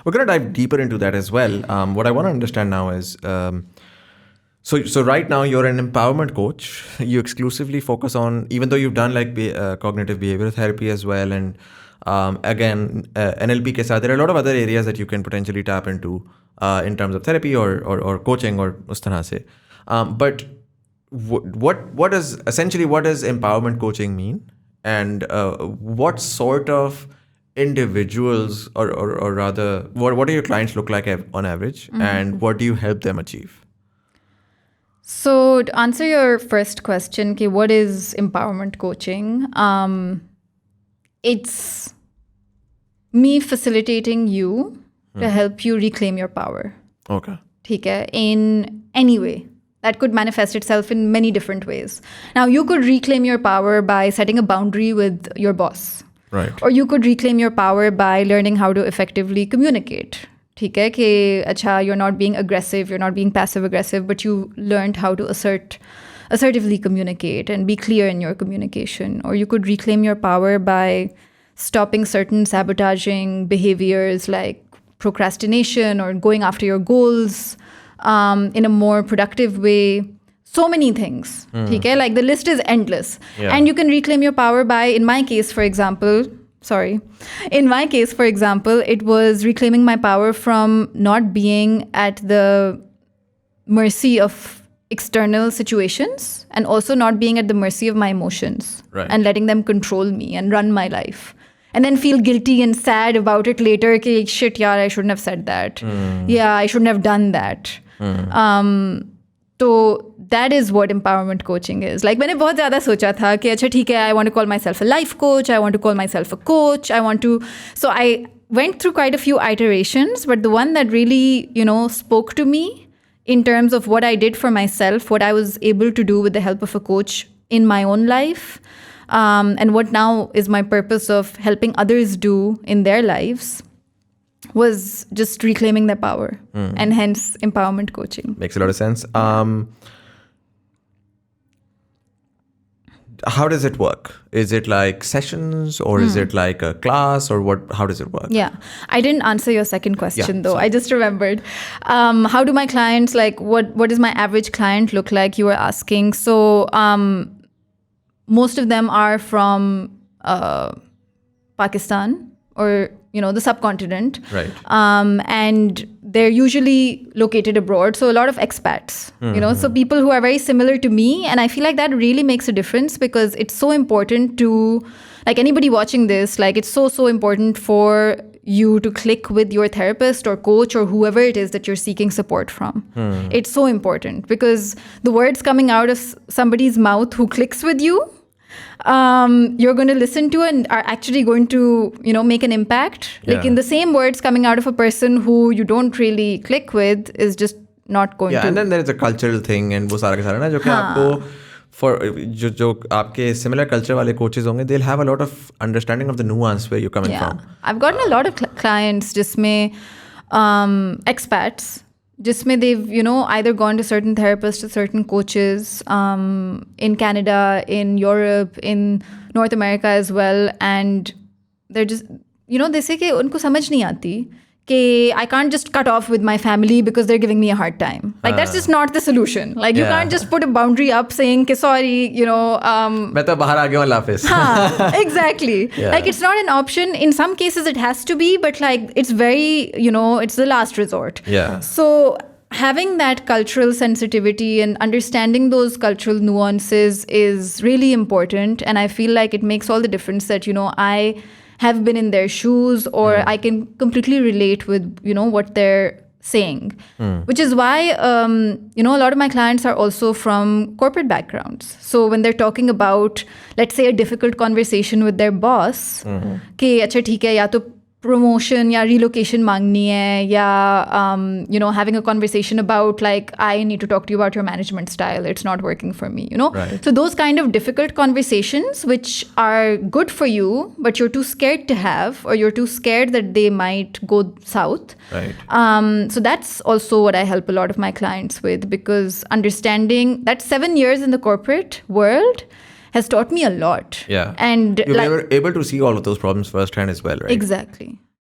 We're going to dive deeper into that as well. What I want to understand now is, so right now you're an empowerment coach. You exclusively focus on, even though you've done like cognitive behavioral therapy as well, and again, NLP ke saath, there are a lot of other areas that you can potentially tap into in terms of therapy or coaching or us tarah se. But what does empowerment coaching mean, and what sort of individuals or rather what do your clients look like on average, and what do you help them achieve? So to answer your first question, what is empowerment coaching? It's me facilitating you to help you reclaim your power. Okay. ठीक है? In any way. That could manifest itself in many different ways. Now, you could reclaim your power by setting a boundary with your boss. Right. Or you could reclaim your power by learning how to effectively communicate. ठीक है कि अच्छा, you're not being aggressive, you're not being passive aggressive, but you learned how to assertively communicate and be clear in your communication. Or you could reclaim your power by stopping certain sabotaging behaviors like procrastination or going after your goals in a more productive way. So many things. Okay? Like the list is endless. Yeah. And you can reclaim your power by, in my case, for example, it was reclaiming my power from not being at the mercy of external situations and also not being at the mercy of my emotions. Right. And letting them control me and run my life. And then feel guilty and sad about it later. Ki, shit, yaar, I shouldn't have said that. Yeah, I shouldn't have done that. So that is what empowerment coaching is. Like मैंने बहुत ज़्यादा सोचा था कि अच्छा ठीक है, I want to call myself a life coach, I want to call myself a coach, so I went through quite a few iterations, but the one that really, spoke to me in terms of what I did for myself, what I was able to do with the help of a coach in my own life, and what now is my purpose of helping others do in their lives, was just reclaiming their power, and hence empowerment coaching. Makes a lot of sense. How does it work? Is it like sessions or is it like a class or what? How does it work? Yeah. I didn't answer your second question though. Sorry. I just remembered. How do my clients, like what does my average client look like? You were asking. So most of them are from Pakistan or, the subcontinent. Right. And they're usually located abroad. So a lot of expats, so people who are very similar to me. And I feel like that really makes a difference because it's so important to, like anybody watching this, like it's so, so important for you to click with your therapist or coach or whoever it is that you're seeking support from. It's so important because the words coming out of somebody's mouth who clicks with you, you're going to listen to and are actually going to, make an impact. Yeah. Like in the same words coming out of a person who you don't really click with is just not going to. Yeah, and then there is a cultural thing and वो सारा का सारा ना जो कि आपको for जो आपके similar culture वाले coaches होंगे, they'll have a lot of understanding of the nuance where you're coming from. I've gotten a lot of clients जिसमें expats जिसमें they've either gone to certain therapists or certain coaches in Canada, in Europe, in North America as well, and they're just they say कि उनको समझ नहीं आती कि I can't just cut off with my family because they're giving me a hard time. Like that's just not the solution. Like you can't just put a boundary up saying कि sorry, मैं तो बाहर आ गया हूँ लाफिस. Exactly. Yeah. Like it's not an option. In some cases it has to be, but like it's very, it's the last resort. Yeah. So having that cultural sensitivity and understanding those cultural nuances is really important. And I feel like it makes all the difference that, I have been in their shoes or I can completely relate with, what they're saying. Which is why, a lot of my clients are also from corporate backgrounds. So when they're talking about, let's say, a difficult conversation with their boss, कि अच्छा ठीक है या तो promotion या relocation मांगनी है या having a conversation about like I need to talk to you about your management style, it's not working for me, Right. So those kind of difficult conversations which are good for you but you're too scared to have or you're too scared that they might go south. Right. So that's also what I help a lot of my clients with, because understanding that 7 years in the corporate world has taught me a lot. Yeah. And you were able to see all of those problems firsthand as well, right? Exactly.